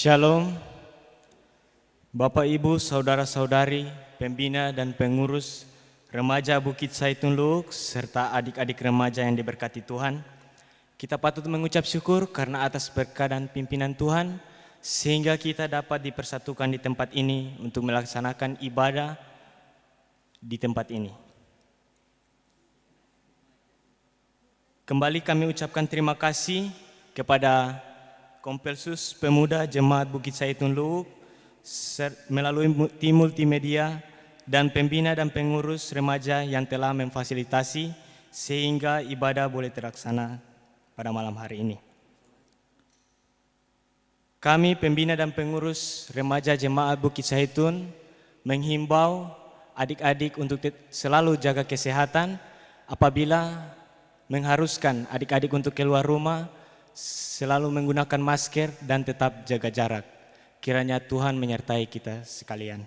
Shalom, Bapak Ibu, Saudara-saudari, pembina dan pengurus remaja Bukit Zaitun Luhuk, serta adik-adik remaja yang diberkati Tuhan. Kita patut mengucap syukur karena atas berkat dan pimpinan Tuhan, sehingga kita dapat dipersatukan di tempat ini untuk melaksanakan ibadah di tempat ini. Kembali kami ucapkan terima kasih kepada Kompelsus Pemuda Jemaat Bukit Zaitun Luhuk melalui tim multimedia dan pembina dan pengurus remaja yang telah memfasilitasi sehingga ibadah boleh terlaksana pada malam hari ini. Kami pembina dan pengurus remaja Jemaat Bukit Zaitun menghimbau adik-adik untuk selalu jaga kesehatan apabila mengharuskan adik-adik untuk keluar rumah, selalu menggunakan masker dan tetap jaga jarak. Kiranya Tuhan menyertai kita sekalian.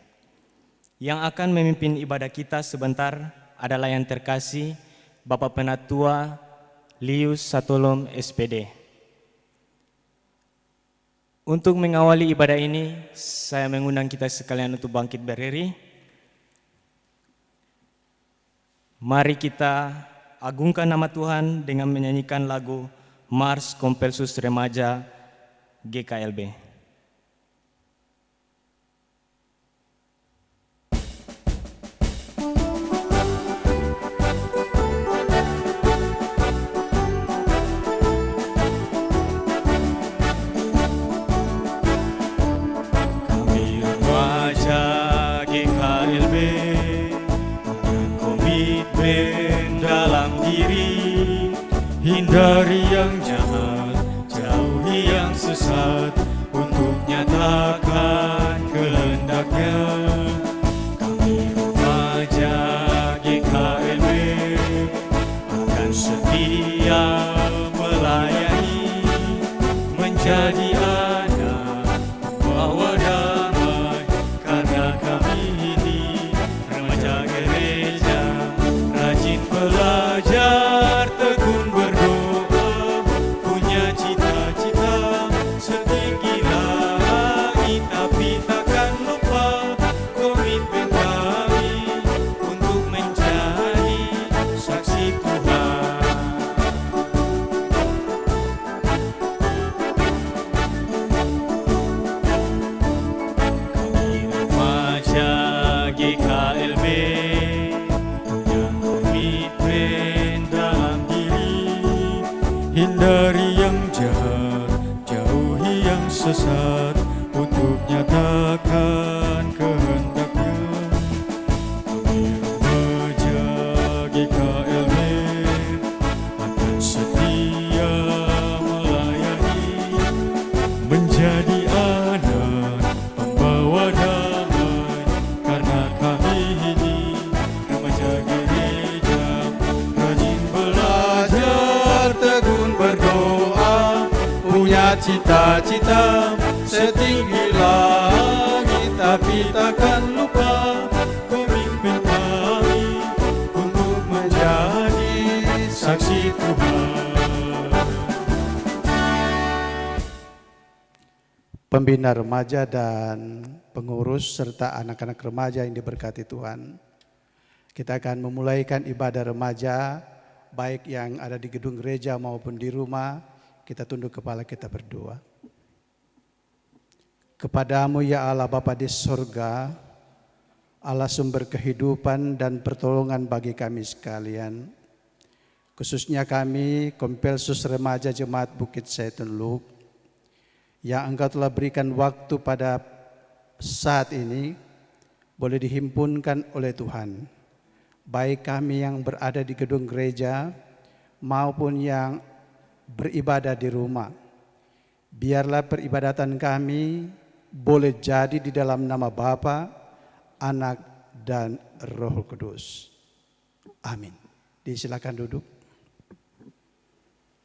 Yang akan memimpin ibadah kita sebentar adalah yang terkasih Bapak Penatua Lius Satolom SPD. Untuk mengawali ibadah ini, saya mengundang kita sekalian untuk bangkit berdiri. Mari kita agungkan nama Tuhan dengan menyanyikan lagu Mars Kompelsus Remaja GKLB. Kami remaja GKLB, komitmen dalam diri, hindari yang jahat, jauhi yang sesat, untuk nyatakan kehendaknya. Kami remaja GKLB akan setia melayani, menjadi anak pembawa damai, karena kami ini remaja gereja, rajin belajar, tekun berdoa, punya cita-cita setinggi langit, tapi takkan lupa komitmen kami untuk menjadi saksi Tuhan. Kami remaja GKLB punya komitmen dalam diri, hindari yang jahat, jauhi yang sesat, untuk nyatakan kehendaknya. Kami remaja GKLB akan setia melayani, menjadi anak pembawa damai, karena kami ini remaja gereja, rajin belajar, tekun berdoa, punya cita-cita setinggi langit, tapi takkan lupa komitmen kami untuk menjadi saksi Tuhan. Pembina remaja dan pengurus serta anak-anak remaja yang diberkati Tuhan. Kita akan memulaikan ibadah remaja baik yang ada di gedung gereja maupun di rumah. Kita tunduk kepala, kita berdoa. Kepadamu ya Allah Bapa di sorga, Allah sumber kehidupan dan pertolongan bagi kami sekalian. Khususnya kami Kompelsus Remaja Jemaat Bukit Zaitun Luhuk, yang Engkau telah berikan waktu pada saat ini boleh dihimpunkan oleh Tuhan. Baik kami yang berada di gedung gereja maupun yang beribadah di rumah. Biarlah peribadatan kami boleh jadi di dalam nama Bapa, Anak, dan Roh Kudus. Amin. Disilakan duduk.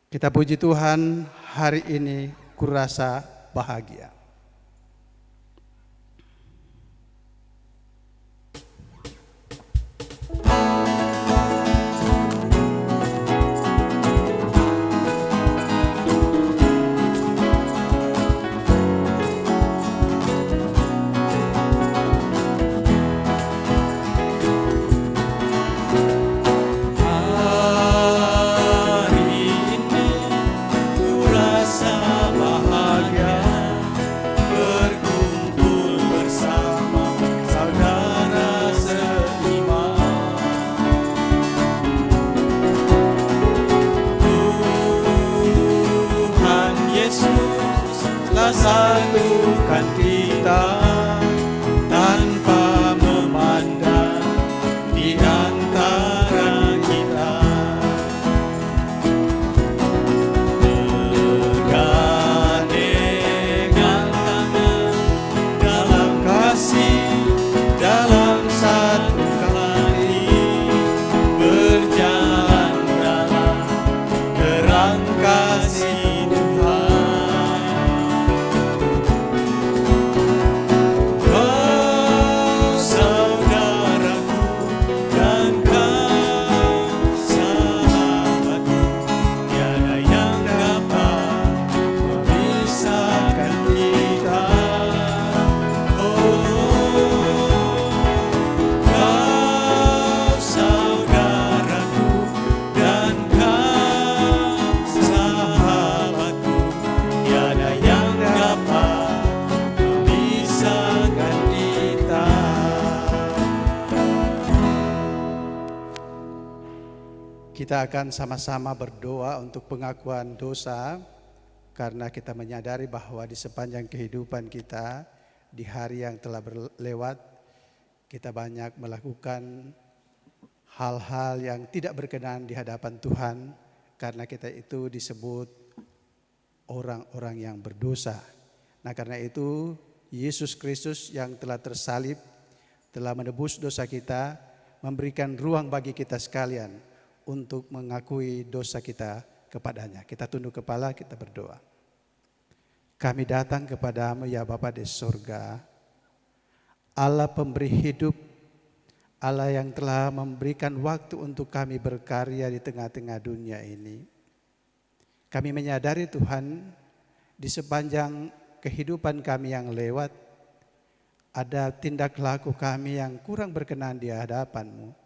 Kita puji Tuhan, hari ini kurasa bahagia. Kita akan sama-sama berdoa untuk pengakuan dosa karena kita menyadari bahwa di sepanjang kehidupan kita di hari yang telah berlewat kita banyak melakukan hal-hal yang tidak berkenan di hadapan Tuhan karena kita itu disebut orang-orang yang berdosa. Nah, karena itu Yesus Kristus yang telah tersalib telah menebus dosa kita, memberikan ruang bagi kita sekalian untuk mengakui dosa kita kepadanya. Kita tunduk kepala, kita berdoa. Kami datang kepadamu ya Bapa di surga, Allah pemberi hidup, Allah yang telah memberikan waktu untuk kami berkarya di tengah-tengah dunia ini. Kami menyadari Tuhan, di sepanjang kehidupan kami yang lewat, ada tindak laku kami yang kurang berkenan di hadapan-Mu,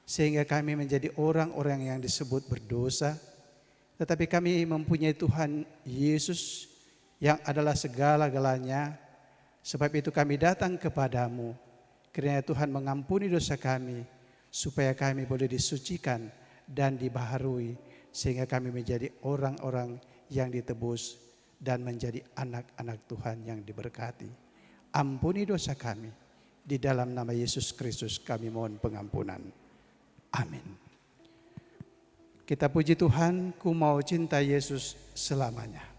sehingga kami menjadi orang-orang yang disebut berdosa. Tetapi kami mempunyai Tuhan Yesus yang adalah segala-galanya. Sebab itu kami datang kepadamu, kiranya Tuhan mengampuni dosa kami, supaya kami boleh disucikan dan dibaharui, sehingga kami menjadi orang-orang yang ditebus dan menjadi anak-anak Tuhan yang diberkati. Ampuni dosa kami, di dalam nama Yesus Kristus kami mohon pengampunan. Amin. Kita puji Tuhan, ku mau cinta Yesus selamanya.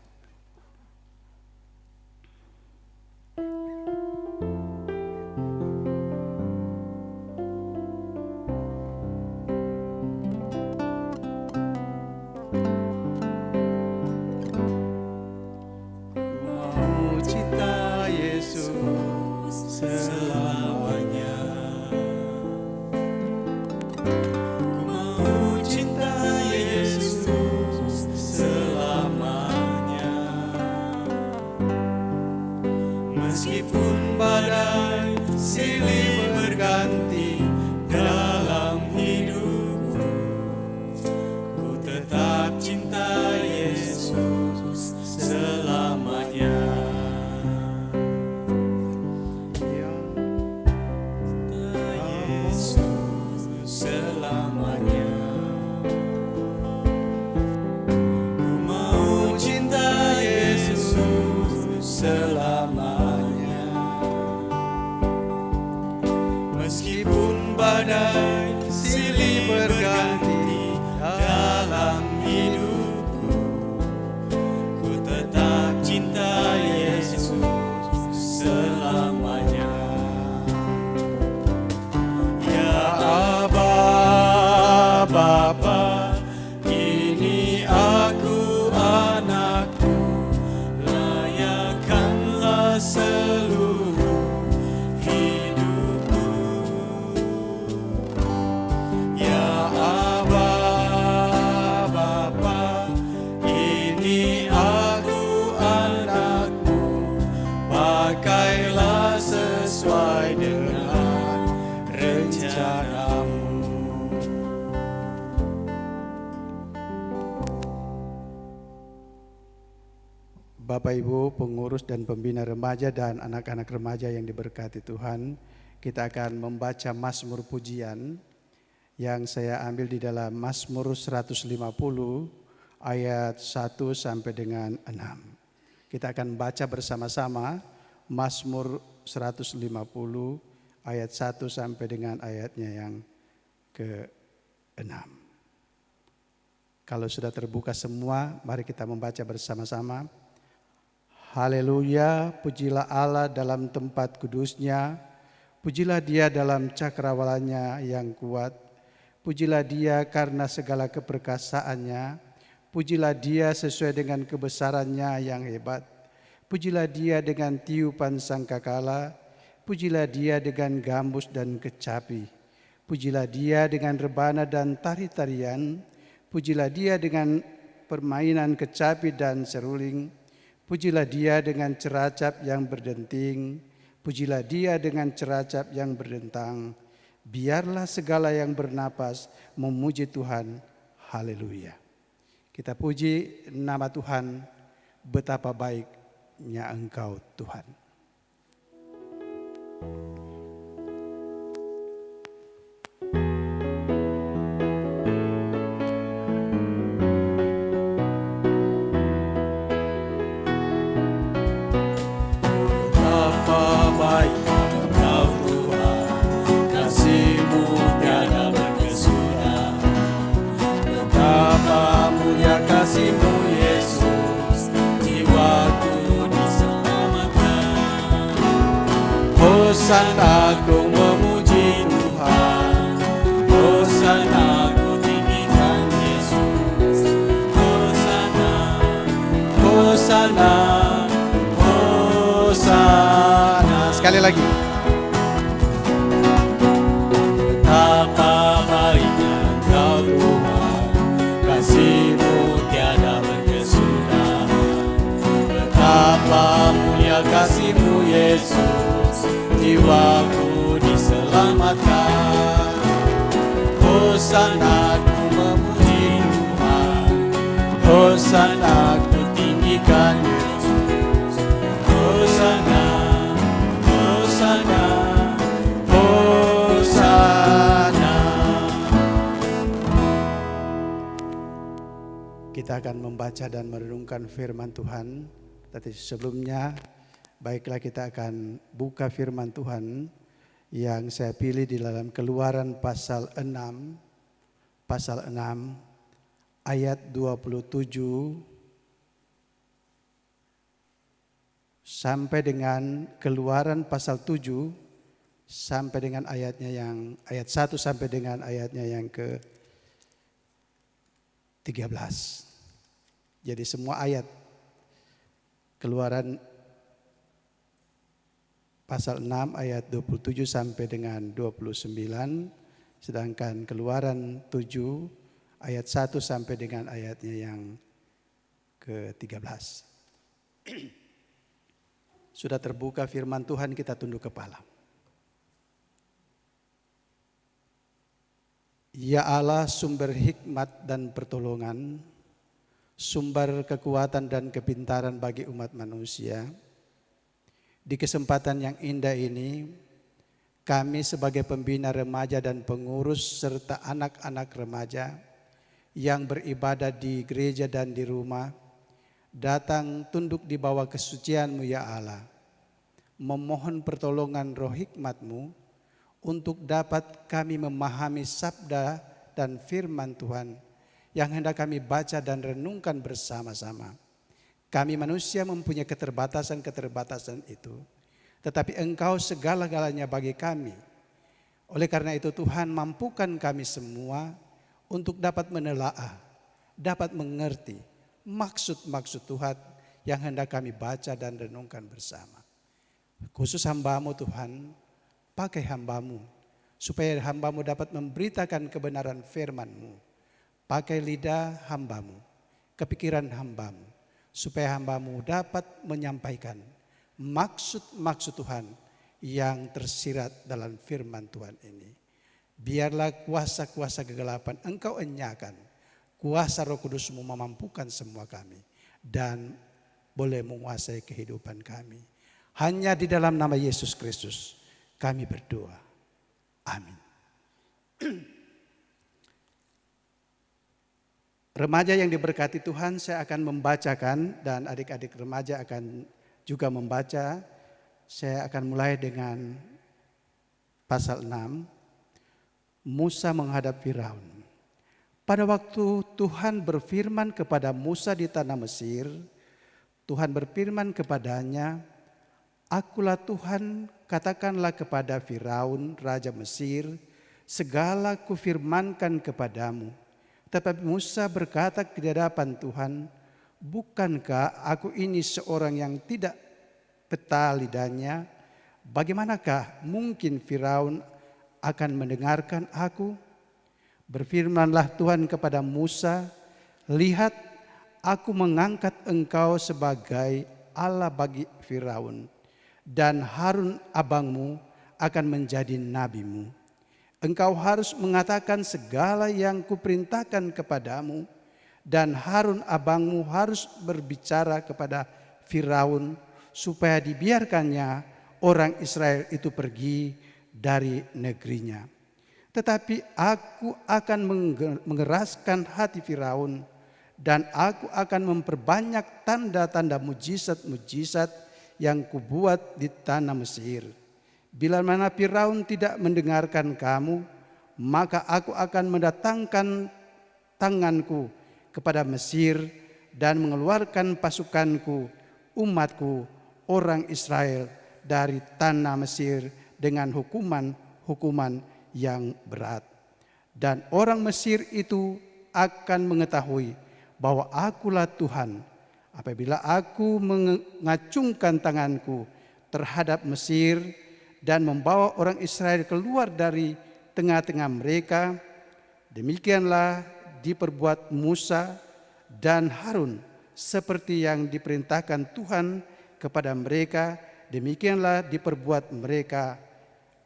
Meskipun badai silih berganti dalam hidupku, ku tetap cinta Yesus selamanya. Yesus selamanya. Ku mau cinta Yesus selamanya. Meskipun badai silih berganti dalam hidupku, ku tetap cinta Yesus selamanya. Ya Aba, Bapa, ini aku anakmu, layakkanlah seluruh hidupku. Ya Aba, Bapa, ini aku anakmu, pakailah sesuai dengan rencanamu. Bapak Ibu pengurus dan pembina remaja dan anak-anak remaja yang diberkati Tuhan, kita akan membaca Mazmur pujian yang saya ambil di dalam Mazmur 150 ayat 1 sampai dengan 6. Kita akan baca bersama-sama Mazmur 150 ayat 1 sampai dengan ayatnya yang ke-6. Kalau sudah terbuka semua, mari kita membaca bersama-sama. Haleluya, pujilah Allah dalam tempat kudusnya, pujilah Dia dalam cakrawalanya yang kuat, pujilah Dia karena segala keperkasaannya, pujilah Dia sesuai dengan kebesarannya yang hebat, pujilah Dia dengan tiupan sangkakala, pujilah Dia dengan gambus dan kecapi, pujilah Dia dengan rebana dan tari-tarian, pujilah Dia dengan permainan kecapi dan seruling, pujilah Dia dengan ceracap yang berdenting, pujilah Dia dengan ceracap yang berdentang. Biarlah segala yang bernapas memuji Tuhan. Haleluya. Kita puji nama Tuhan, betapa baiknya Engkau Tuhan. kasih-Mu Yesus, jiwaku diselamatkan. Hosana ku memuji Tuhan, Hosana ku tinggikan Yesus, Hosana, Hosana, Hosana. Sekali lagi. Betapa baiknya Engkau Tuhan, kasih-Mu tiada berkesudahan. Betapa mulia kasih-Mu Yesus, jiwaku diselamatkan. Hosana ku memuji Tuhan, Hosana ku tinggikan Yesus, Hosana, Hosana, Hosana. Kita akan membaca dan merenungkan firman Tuhan. Tapi sebelumnya, baiklah kita akan buka firman Tuhan yang saya pilih di dalam Keluaran pasal 6 ayat 27 sampai dengan Keluaran pasal 7 sampai dengan ayatnya yang ayat 1 sampai dengan ayatnya yang ke-13. Jadi semua ayat Keluaran pasal 6 ayat 27 sampai dengan 29, sedangkan Keluaran 7 ayat 1 sampai dengan ayatnya yang ke-13. Sudah terbuka firman Tuhan, kita tunduk kepala. Ya Allah, sumber hikmat dan pertolongan, sumber kekuatan dan kepintaran bagi umat manusia. Di kesempatan yang indah ini, kami sebagai pembina remaja dan pengurus serta anak-anak remaja yang beribadah di gereja dan di rumah, datang tunduk di bawah kesucian-Mu ya Allah, memohon pertolongan roh hikmat-Mu untuk dapat kami memahami sabda dan firman Tuhan yang hendak kami baca dan renungkan bersama-sama. Kami manusia mempunyai keterbatasan-keterbatasan itu, tetapi Engkau segala-galanya bagi kami. Oleh karena itu Tuhan, mampukan kami semua untuk dapat menelaah, dapat mengerti maksud-maksud Tuhan yang hendak kami baca dan renungkan bersama. Khusus hamba-Mu Tuhan, pakai hamba-Mu supaya hamba-Mu dapat memberitakan kebenaran firman-Mu. Pakai lidah hamba-Mu, kepikiran hamba-Mu, supaya hamba-Mu dapat menyampaikan maksud-maksud Tuhan yang tersirat dalam firman Tuhan ini. Biarlah kuasa-kuasa kegelapan Engkau enyahkan, kuasa Roh Kudus-Mu memampukan semua kami dan boleh menguasai kehidupan kami. Hanya di dalam nama Yesus Kristus kami berdoa. Amin. Remaja yang diberkati Tuhan, saya akan membacakan dan adik-adik remaja akan juga membaca. Saya akan mulai dengan pasal 6. Musa menghadap Firaun. Pada waktu Tuhan berfirman kepada Musa di tanah Mesir, Tuhan berfirman kepadanya, "Akulah Tuhan, katakanlah kepada Firaun, raja Mesir, segala kufirmankan kepadamu." Tetapi Musa berkata di hadapan Tuhan, "Bukankah aku ini seorang yang tidak peta lidahnya? Bagaimanakah mungkin Firaun akan mendengarkan aku?" Berfirmanlah Tuhan kepada Musa, "Lihat, aku mengangkat engkau sebagai Allah bagi Firaun, dan Harun abangmu akan menjadi nabimu. Engkau harus mengatakan segala yang kuperintahkan kepadamu, dan Harun abangmu harus berbicara kepada Firaun supaya dibiarkannya orang Israel itu pergi dari negerinya. Tetapi aku akan mengeraskan hati Firaun, dan aku akan memperbanyak tanda-tanda mujizat-mujizat yang kubuat di tanah Mesir. Bila mana Firaun tidak mendengarkan kamu, maka aku akan mendatangkan tanganku kepada Mesir dan mengeluarkan pasukanku, umatku, orang Israel dari tanah Mesir dengan hukuman yang berat. Dan orang Mesir itu akan mengetahui bahwa akulah Tuhan apabila aku mengacungkan tanganku terhadap Mesir dan membawa orang Israel keluar dari tengah-tengah mereka. Demikianlah diperbuat Musa dan Harun seperti yang diperintahkan Tuhan kepada mereka, demikianlah diperbuat mereka.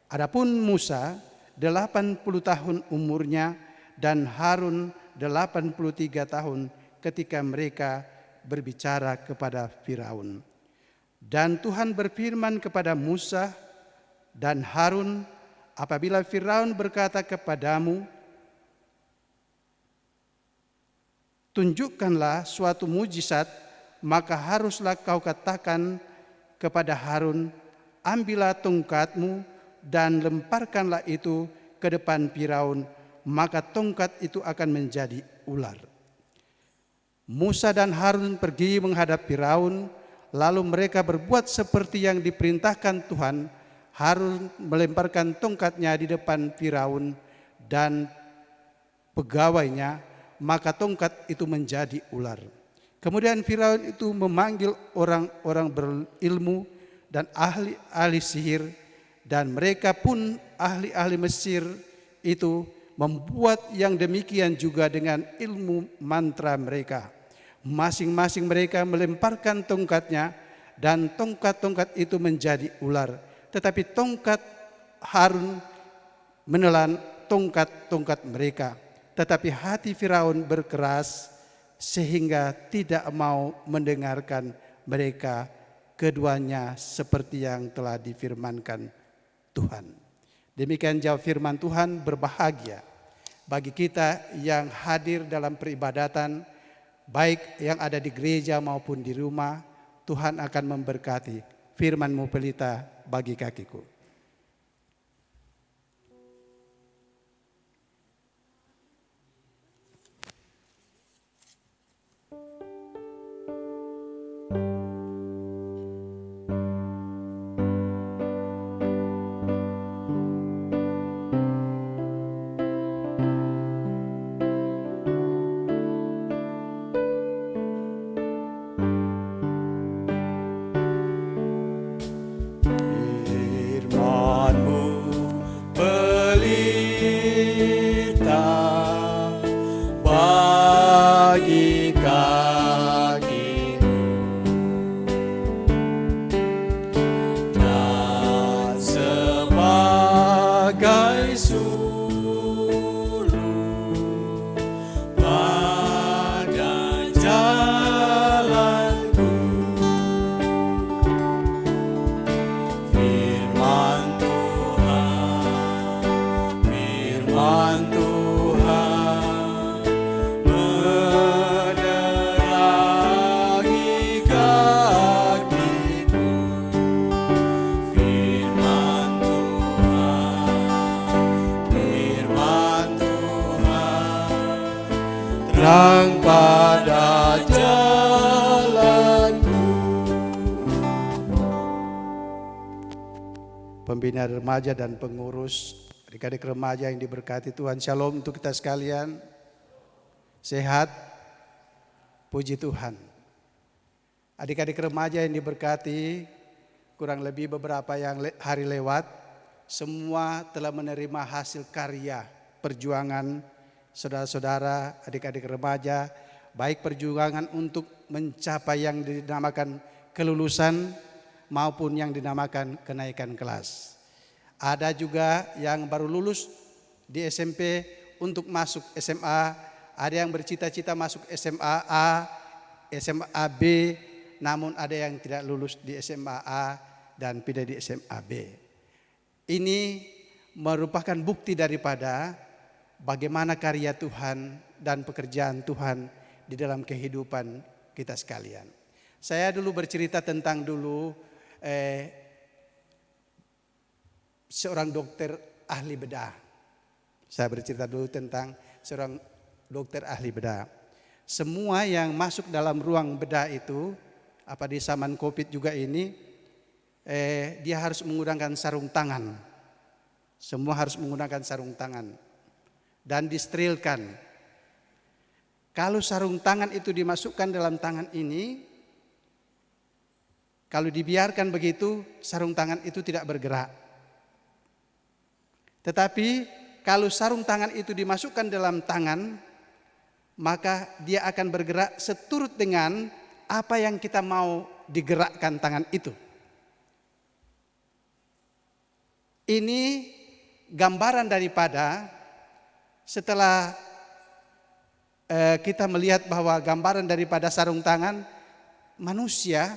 Adapun Musa 80 tahun umurnya dan Harun 83 tahun ketika mereka berbicara kepada Firaun. Dan Tuhan berfirman kepada Musa dan Harun, apabila Firaun berkata kepadamu, tunjukkanlah suatu mujizat, maka haruslah kau katakan kepada Harun, ambillah tongkatmu dan lemparkanlah itu ke depan Firaun, maka tongkat itu akan menjadi ular. Musa dan Harun pergi menghadap Firaun, lalu mereka berbuat seperti yang diperintahkan Tuhan. Harun melemparkan tongkatnya di depan Firaun dan pegawainya, maka tongkat itu menjadi ular. Kemudian Firaun itu memanggil orang-orang berilmu dan ahli-ahli sihir, dan mereka pun ahli-ahli Mesir itu membuat yang demikian juga dengan ilmu mantra mereka. Masing-masing mereka melemparkan tongkatnya dan tongkat-tongkat itu menjadi ular. Tetapi tongkat Harun menelan tongkat-tongkat mereka. Tetapi hati Firaun berkeras sehingga tidak mau mendengarkan mereka keduanya seperti yang telah difirmankan Tuhan. Demikian jawab firman Tuhan. Berbahagia bagi kita yang hadir dalam peribadatan, baik yang ada di gereja maupun di rumah. Tuhan akan memberkati firman-Mu pelita bagi kakiku. Terang pada jalanku. Pembina remaja dan pengurus, adik-adik remaja yang diberkati Tuhan, shalom untuk kita sekalian. Sehat, puji Tuhan. Adik-adik remaja yang diberkati, kurang lebih beberapa hari lewat, semua telah menerima hasil karya perjuangan saudara-saudara, adik-adik remaja, baik perjuangan untuk mencapai yang dinamakan kelulusan maupun yang dinamakan kenaikan kelas. Ada juga yang baru lulus di SMP untuk masuk SMA, ada yang bercita-cita masuk SMA A, SMA B, namun ada yang tidak lulus di SMA A dan pindah di SMA B. Ini merupakan bukti daripada bagaimana karya Tuhan dan pekerjaan Tuhan di dalam kehidupan kita sekalian. Saya dulu bercerita tentang seorang dokter ahli bedah. Saya bercerita dulu tentang seorang dokter ahli bedah. semua yang masuk dalam ruang bedah itu, di zaman COVID juga ini, dia harus menggunakan sarung tangan. Semua harus menggunakan sarung tangan dan disterilkan. Kalau sarung tangan itu dimasukkan dalam tangan ini, kalau dibiarkan begitu, sarung tangan itu tidak bergerak. Tetapi kalau sarung tangan itu dimasukkan dalam tangan, maka dia akan bergerak seturut dengan apa yang kita mau digerakkan tangan itu. Ini gambaran daripada setelah kita melihat bahwa gambaran daripada sarung tangan manusia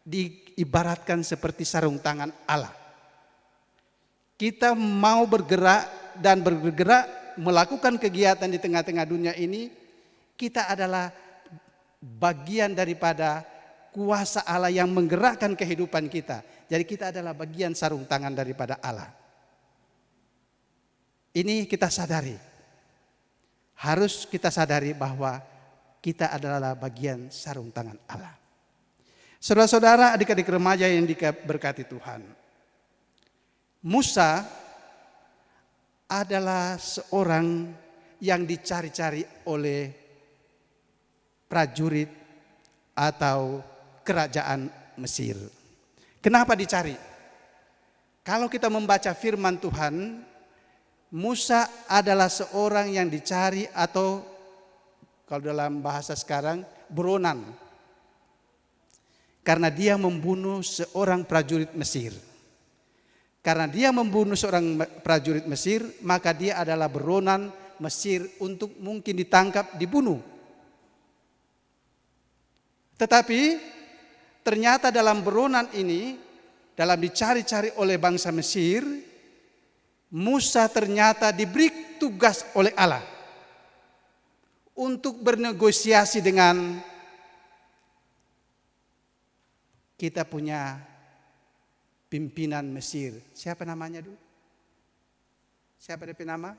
diibaratkan seperti sarung tangan Allah. Kita mau bergerak dan bergerak melakukan kegiatan di tengah-tengah dunia ini, kita adalah bagian daripada kuasa Allah yang menggerakkan kehidupan kita. Jadi kita adalah bagian sarung tangan daripada Allah. Ini kita sadari. Harus kita sadari bahwa kita adalah bagian sarung tangan Allah. Saudara-saudara, adik-adik remaja yang diberkati Tuhan. Musa adalah seorang yang dicari-cari oleh prajurit atau kerajaan Mesir. Kenapa dicari? Kalau kita membaca firman Tuhan, Musa adalah seorang yang dicari atau kalau dalam bahasa sekarang buronan. Karena dia membunuh seorang prajurit Mesir. Karena dia membunuh seorang prajurit Mesir, maka dia adalah buronan Mesir untuk mungkin ditangkap, dibunuh. Tetapi ternyata dalam buronan ini, dalam dicari-cari oleh bangsa Mesir, Musa ternyata diberi tugas oleh Allah untuk bernegosiasi dengan kita punya pimpinan Mesir. Siapa namanya dulu? Siapa DP nama?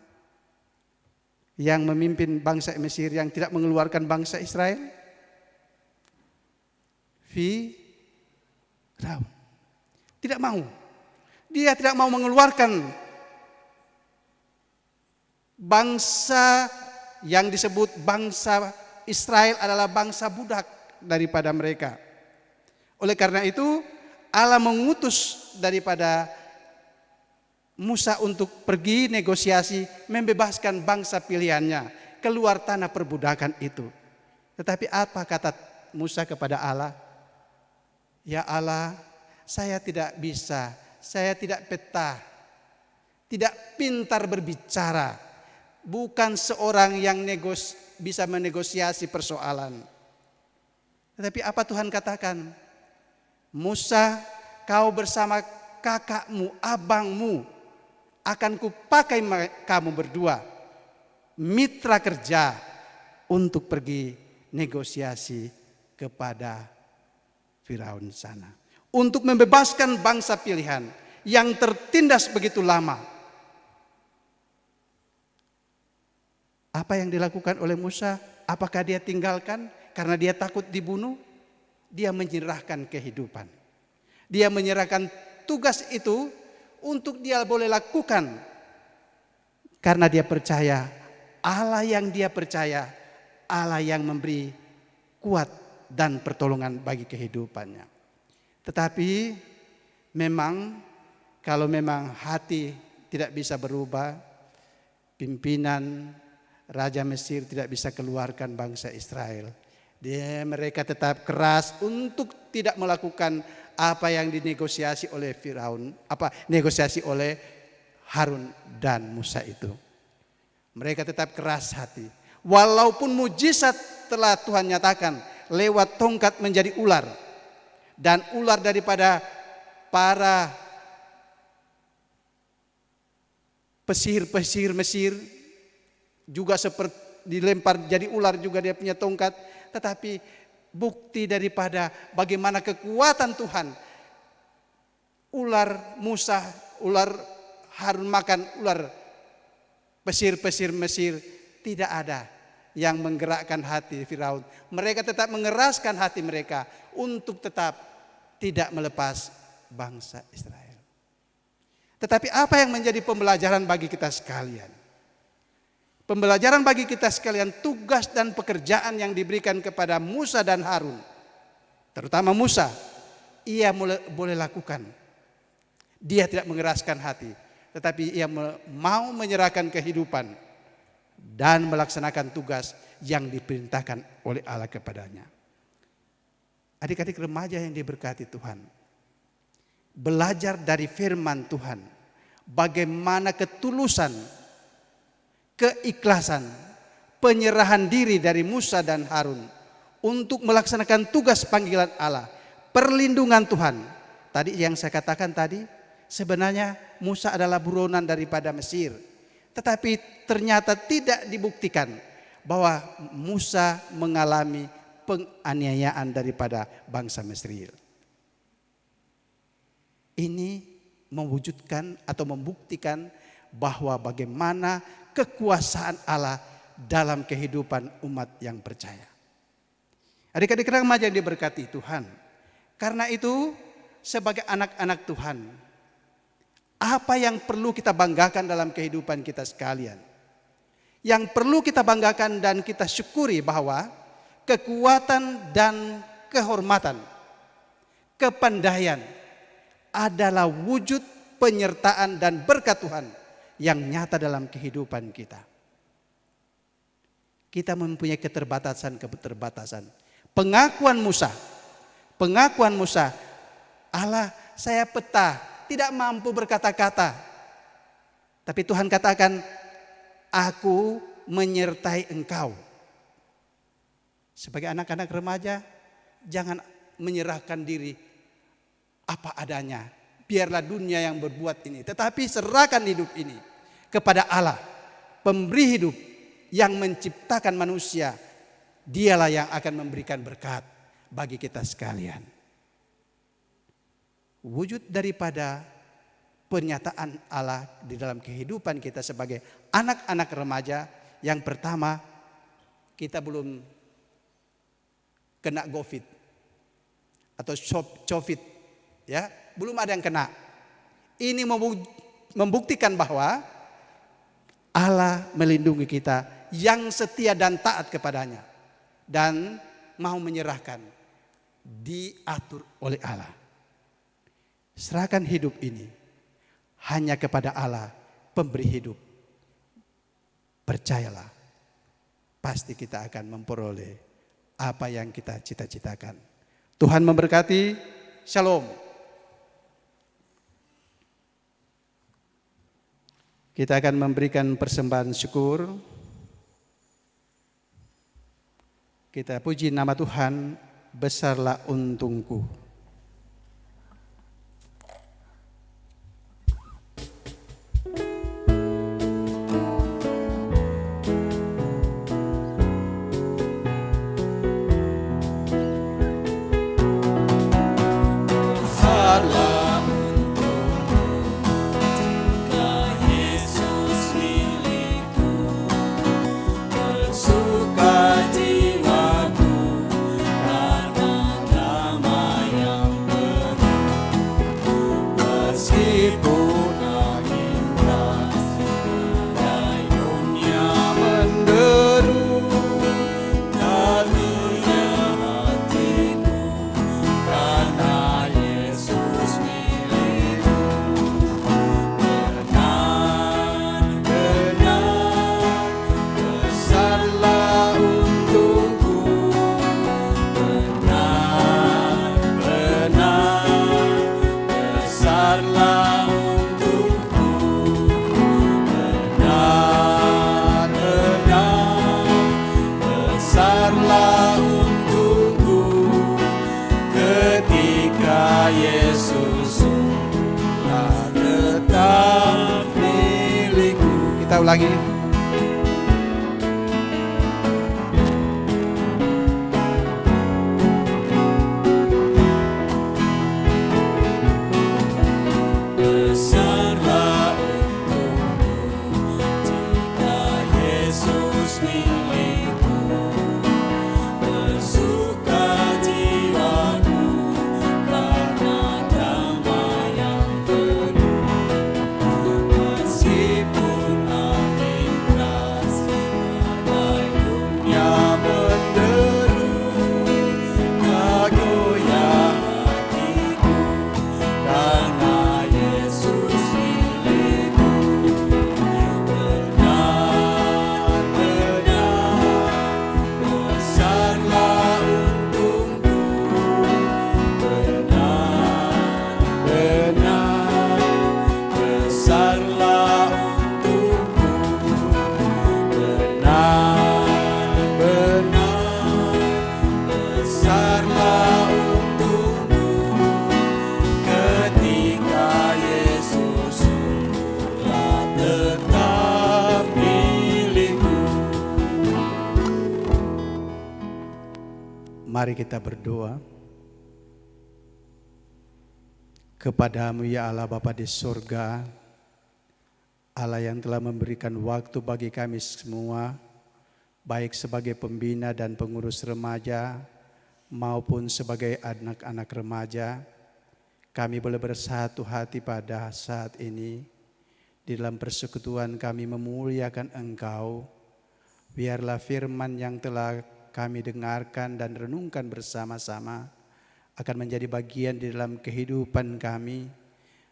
Yang memimpin bangsa Mesir yang tidak mengeluarkan bangsa Israel? Firaun. Tidak mau. Dia tidak mau mengeluarkan bangsa yang disebut bangsa Israel adalah bangsa budak daripada mereka. Oleh karena itu, Allah mengutus daripada Musa untuk pergi negosiasi membebaskan bangsa pilihannya keluar tanah perbudakan itu. Tetapi apa kata Musa kepada Allah? Ya Allah, saya tidak bisa, saya tidak peta, tidak pintar berbicara, bukan seorang yang bisa menegosiasi persoalan. Tetapi apa Tuhan katakan? Musa, kau bersama kakakmu, abangmu, akan kupakai kamu berdua mitra kerja untuk pergi negosiasi kepada Firaun sana. Untuk membebaskan bangsa pilihan yang tertindas begitu lama. Apa yang dilakukan oleh Musa? Apakah dia tinggalkan karena dia takut dibunuh? Dia menyerahkan kehidupan. Dia menyerahkan tugas itu untuk dia boleh lakukan. Karena dia percaya Allah yang dia percaya, Allah yang memberi kuat dan pertolongan bagi kehidupannya. Tetapi memang kalau memang hati tidak bisa berubah, pimpinan Raja Mesir tidak bisa keluarkan bangsa Israel. Mereka tetap keras untuk tidak melakukan apa yang dinegosiasi oleh Firaun, negosiasi oleh Harun dan Musa itu. Mereka tetap keras hati. Walaupun mujizat telah Tuhan nyatakan lewat tongkat menjadi ular. Dan ular daripada para pesihir-pesihir Mesir juga seperti dilempar jadi ular juga dia punya tongkat. Tetapi bukti daripada bagaimana kekuatan Tuhan. Ular Musa, ular Harun makan ular pesihir-pesihir Mesir tidak ada. yang menggerakkan hati Firaun. Mereka tetap mengeraskan hati mereka untuk tetap tidak melepas bangsa Israel. Tetapi apa yang menjadi pembelajaran bagi kita sekalian? Pembelajaran bagi kita sekalian, tugas dan pekerjaan yang diberikan kepada Musa dan Harun. Terutama Musa, ia boleh lakukan. Dia tidak mengeraskan hati, tetapi ia mau menyerahkan kehidupan dan melaksanakan tugas yang diperintahkan oleh Allah kepadanya. Adik-adik remaja yang diberkati Tuhan, belajar dari firman Tuhan, bagaimana ketulusan, keikhlasan, penyerahan diri dari Musa dan Harun untuk melaksanakan tugas panggilan Allah, perlindungan Tuhan. Tadi yang saya katakan tadi, sebenarnya Musa adalah buronan daripada Mesir, tetapi ternyata tidak dibuktikan bahwa Musa mengalami penganiayaan daripada bangsa Mesir. Ini mewujudkan atau membuktikan bahwa bagaimana kekuasaan Allah dalam kehidupan umat yang percaya. Adik-adik remaja yang diberkati Tuhan, karena itu sebagai anak-anak Tuhan, apa yang perlu kita banggakan dalam kehidupan kita sekalian? Yang perlu kita banggakan dan kita syukuri bahwa kekuatan dan kehormatan, kepandaian adalah wujud penyertaan dan berkat Tuhan yang nyata dalam kehidupan kita. Kita mempunyai keterbatasan. Pengakuan Musa, Allah, saya peta, tidak mampu berkata-kata. Tapi Tuhan katakan, aku menyertai engkau. Sebagai anak-anak remaja, jangan menyerahkan diri apa adanya. Biarlah dunia yang berbuat ini. Tetapi serahkan hidup ini kepada Allah, pemberi hidup yang menciptakan manusia. Dialah yang akan memberikan berkat bagi kita sekalian. Wujud daripada pernyataan Allah di dalam kehidupan kita sebagai anak-anak remaja, yang pertama, kita belum kena COVID atau COVID, ya, belum ada yang kena. Ini membuktikan bahwa Allah melindungi kita yang setia dan taat kepadanya dan mau menyerahkan, diatur oleh Allah. Serahkan hidup ini hanya kepada Allah, pemberi hidup. Percayalah, pasti kita akan memperoleh apa yang kita cita-citakan. Tuhan memberkati. Shalom. Kita akan memberikan persembahan syukur. Kita puji nama Tuhan, besarlah untungku. Ulangi. Besarlah untungmu jika Yesus milikmu. Mari kita berdoa. Kepadamu ya Allah Bapa di surga, Allah yang telah memberikan waktu bagi kami semua, baik sebagai pembina dan pengurus remaja maupun sebagai anak-anak remaja, kami boleh bersatu hati pada saat ini. Di dalam persekutuan kami memuliakan Engkau. Biarlah firman yang telah kami dengarkan dan renungkan bersama-sama akan menjadi bagian di dalam kehidupan kami.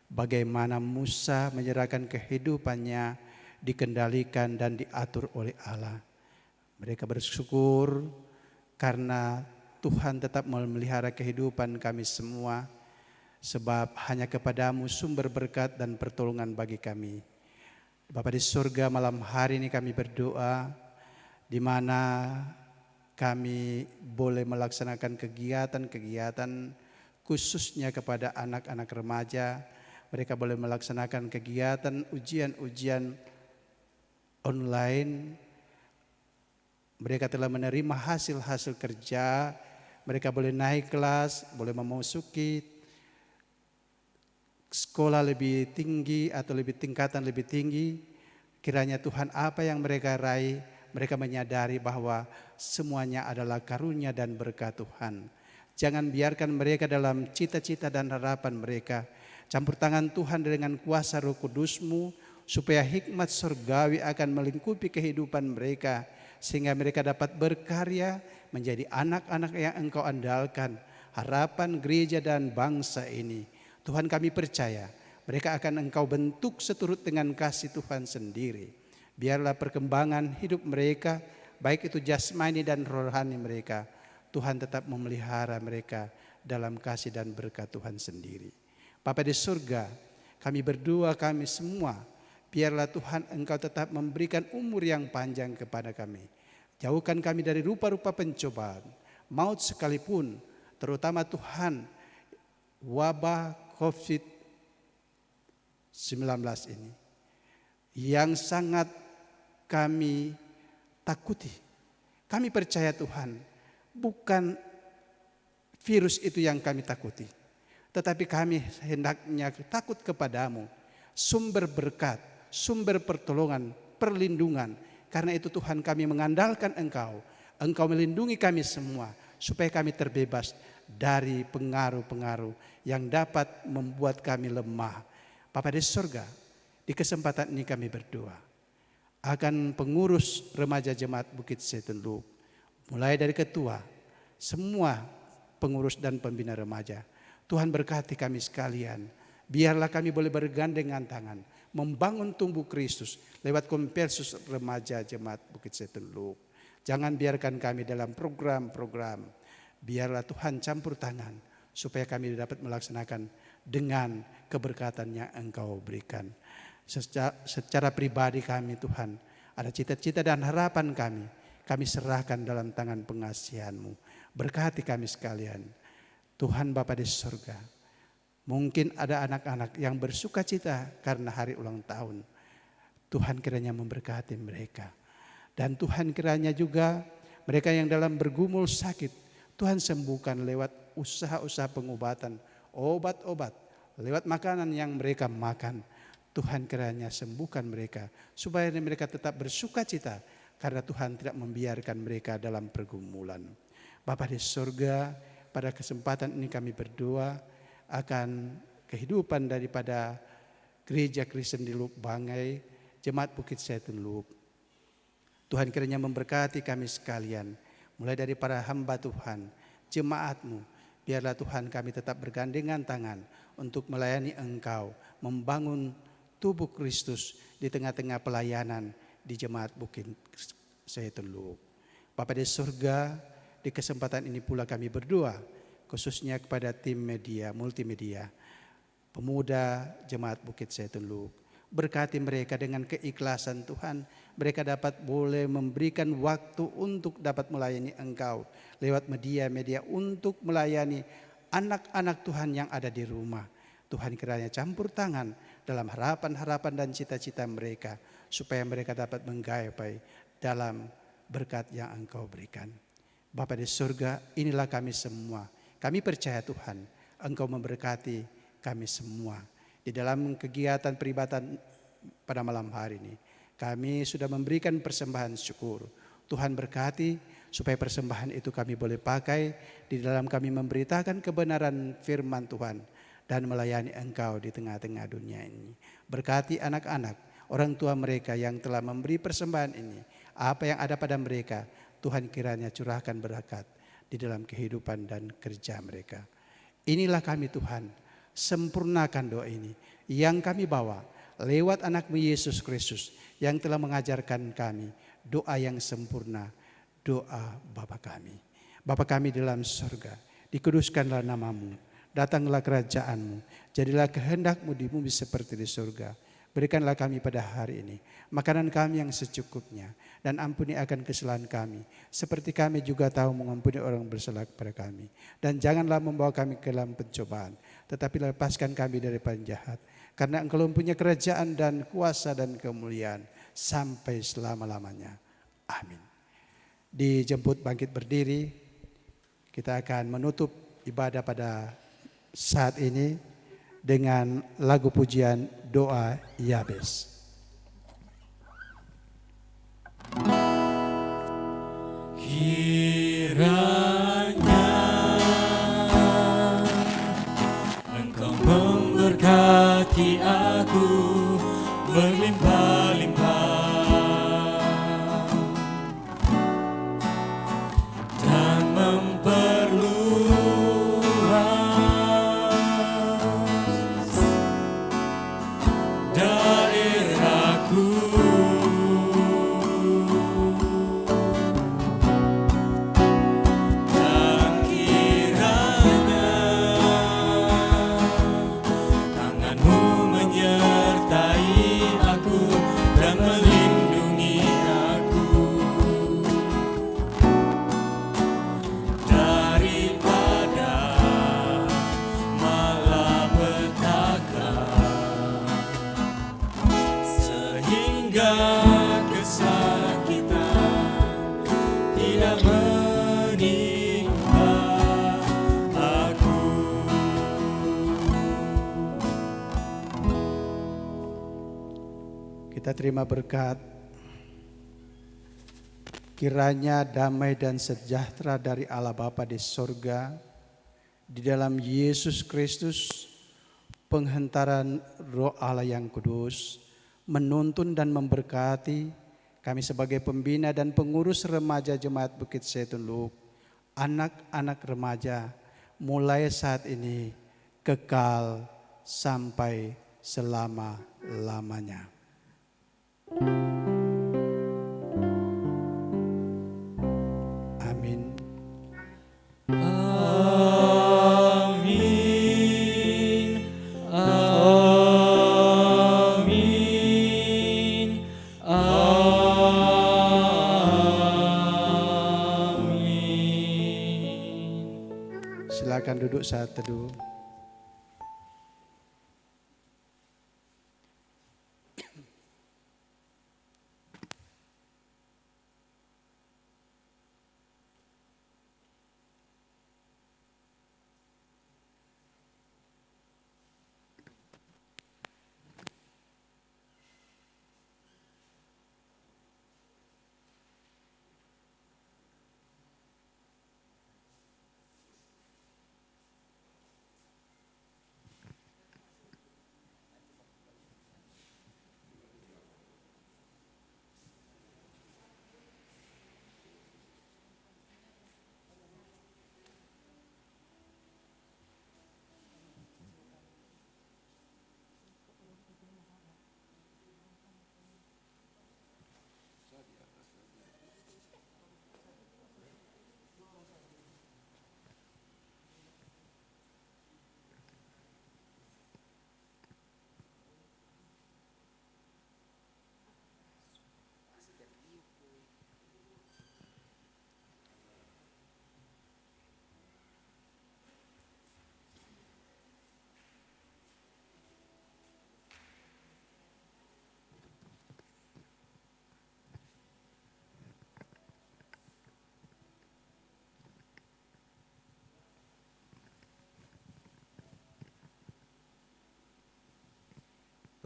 Bagaimana Musa menyerahkan kehidupannya dikendalikan dan diatur oleh Allah. Mereka bersyukur karena Tuhan tetap memelihara kehidupan kami semua. Sebab hanya kepadamu sumber berkat dan pertolongan bagi kami. Bapa di surga, malam hari ini kami berdoa, di mana kami boleh melaksanakan kegiatan-kegiatan khususnya kepada anak-anak remaja. Mereka boleh melaksanakan kegiatan ujian-ujian online. Mereka telah menerima hasil-hasil kerja. Mereka boleh naik kelas, boleh memasuki sekolah lebih tinggi atau tingkatan lebih tinggi. Kiranya Tuhan, apa yang mereka raih, mereka menyadari bahwa semuanya adalah karunia dan berkat Tuhan. Jangan biarkan mereka dalam cita-cita dan harapan mereka. Campur tangan Tuhan dengan kuasa Roh Kudus-Mu, supaya hikmat surgawi akan melingkupi kehidupan mereka, sehingga mereka dapat berkarya menjadi anak-anak yang Engkau andalkan, harapan gereja dan bangsa ini. Tuhan, kami percaya mereka akan Engkau bentuk seturut dengan kasih Tuhan sendiri. Biarlah perkembangan hidup mereka, baik itu jasmani dan rohani mereka, Tuhan tetap memelihara mereka dalam kasih dan berkat Tuhan sendiri. Bapa di surga, kami berdoa kami semua, biarlah Tuhan Engkau tetap memberikan umur yang panjang kepada kami. Jauhkan kami dari rupa-rupa pencobaan, maut sekalipun, terutama Tuhan, wabah COVID-19 ini yang sangat kami takuti. Kami percaya Tuhan, bukan virus itu yang kami takuti, tetapi kami hendaknya takut kepadamu, sumber berkat, sumber pertolongan, perlindungan. Karena itu Tuhan, kami mengandalkan Engkau. Engkau melindungi kami semua supaya kami terbebas dari pengaruh-pengaruh yang dapat membuat kami lemah. Bapa di surga, di kesempatan ini kami berdoa akan pengurus remaja Jemaat Bukit Zaitun Luhuk, mulai dari ketua, semua pengurus dan pembina remaja. Tuhan berkati kami sekalian. Biarlah kami boleh bergandengan tangan membangun tumbuh Kristus lewat Kompelsus Remaja Jemaat Bukit Zaitun Luhuk. Jangan biarkan kami dalam program-program. Biarlah Tuhan campur tangan supaya kami dapat melaksanakan dengan keberkatan yang Engkau berikan. Secara pribadi kami Tuhan, ada cita-cita dan harapan kami serahkan dalam tangan pengasihan-Mu. Berkati kami sekalian. Tuhan Bapa di surga, mungkin ada anak-anak yang bersuka cita karena hari ulang tahun. Tuhan kiranya memberkati mereka. Dan Tuhan kiranya juga mereka yang dalam bergumul sakit, Tuhan sembuhkan lewat usaha-usaha pengobatan, obat-obat, lewat makanan yang mereka makan. Tuhan kiranya sembuhkan mereka supaya mereka tetap bersuka cita karena Tuhan tidak membiarkan mereka dalam pergumulan. Bapa di surga, pada kesempatan ini kami berdoa akan kehidupan daripada Gereja Kristen di Luhuk Banggai, Jemaat Bukit Zaitun Luhuk. Tuhan kiranya memberkati kami sekalian, mulai dari para hamba Tuhan, jemaat-Mu. Biarlah Tuhan kami tetap bergandengan tangan untuk melayani Engkau, membangun tubuh Kristus di tengah-tengah pelayanan di Jemaat Bukit Zaitun Luhuk. Bapa di surga, di kesempatan ini pula kami berdoa khususnya kepada tim media, multimedia, pemuda Jemaat Bukit Zaitun Luhuk. Berkati mereka dengan keikhlasan Tuhan, mereka dapat boleh memberikan waktu untuk dapat melayani Engkau lewat media-media untuk melayani anak-anak Tuhan yang ada di rumah. Tuhan kiranya campur tangan dalam harapan-harapan dan cita-cita mereka supaya mereka dapat menggapai dalam berkat yang Engkau berikan. Bapa di surga, inilah kami semua. Kami percaya Tuhan, Engkau memberkati kami semua. Di dalam kegiatan peribadatan pada malam hari ini, kami sudah memberikan persembahan syukur. Tuhan berkati supaya persembahan itu kami boleh pakai di dalam kami memberitakan kebenaran firman Tuhan dan melayani Engkau di tengah-tengah dunia ini. Berkati anak-anak, orang tua mereka yang telah memberi persembahan ini. Apa yang ada pada mereka, Tuhan kiranya curahkan berkat di dalam kehidupan dan kerja mereka. Inilah kami Tuhan, sempurnakan doa ini yang kami bawa lewat anak-Mu Yesus Kristus yang telah mengajarkan kami doa yang sempurna, doa Bapa kami. Bapa kami di dalam surga, dikuduskanlah nama-Mu, datanglah kerajaan-Mu, jadilah kehendak-Mu di bumi seperti di surga. Berikanlah kami pada hari ini makanan kami yang secukupnya, dan ampuni akan kesalahan kami seperti kami juga tahu mengampuni orang bersalah kepada kami. Dan janganlah membawa kami ke dalam pencobaan, tetapi lepaskan kami dari penjahat. Karena Engkau mempunyai kerajaan dan kuasa dan kemuliaan sampai selama-lamanya. Amin. Dijemput bangkit berdiri, kita akan menutup ibadah pada saat ini dengan lagu pujian doa Yabes. Kiranya Engkau memberkati aku berlimpah-limpah dan memperluas daerahku. Kita terima berkat. Kiranya damai dan sejahtera dari Allah Bapa di sorga, di dalam Yesus Kristus, penghentaran Roh Allah yang kudus, menuntun dan memberkati kami sebagai pembina dan pengurus remaja Jemaat Bukit Zaitun Luhuk, anak-anak remaja, mulai saat ini kekal sampai selama-lamanya. Amin. Amin. Amin. Amin. Silakan duduk saat teduh.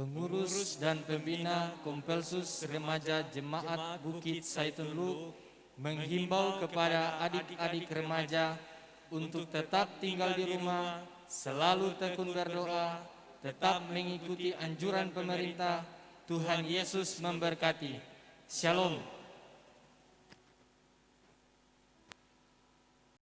pengurus dan pembina Kompelsus Remaja Jemaat Bukit Zaitun Lu menghimbau kepada adik-adik remaja untuk tetap tinggal di rumah, selalu tekun berdoa, tetap mengikuti anjuran pemerintah. Tuhan Yesus memberkati. Shalom.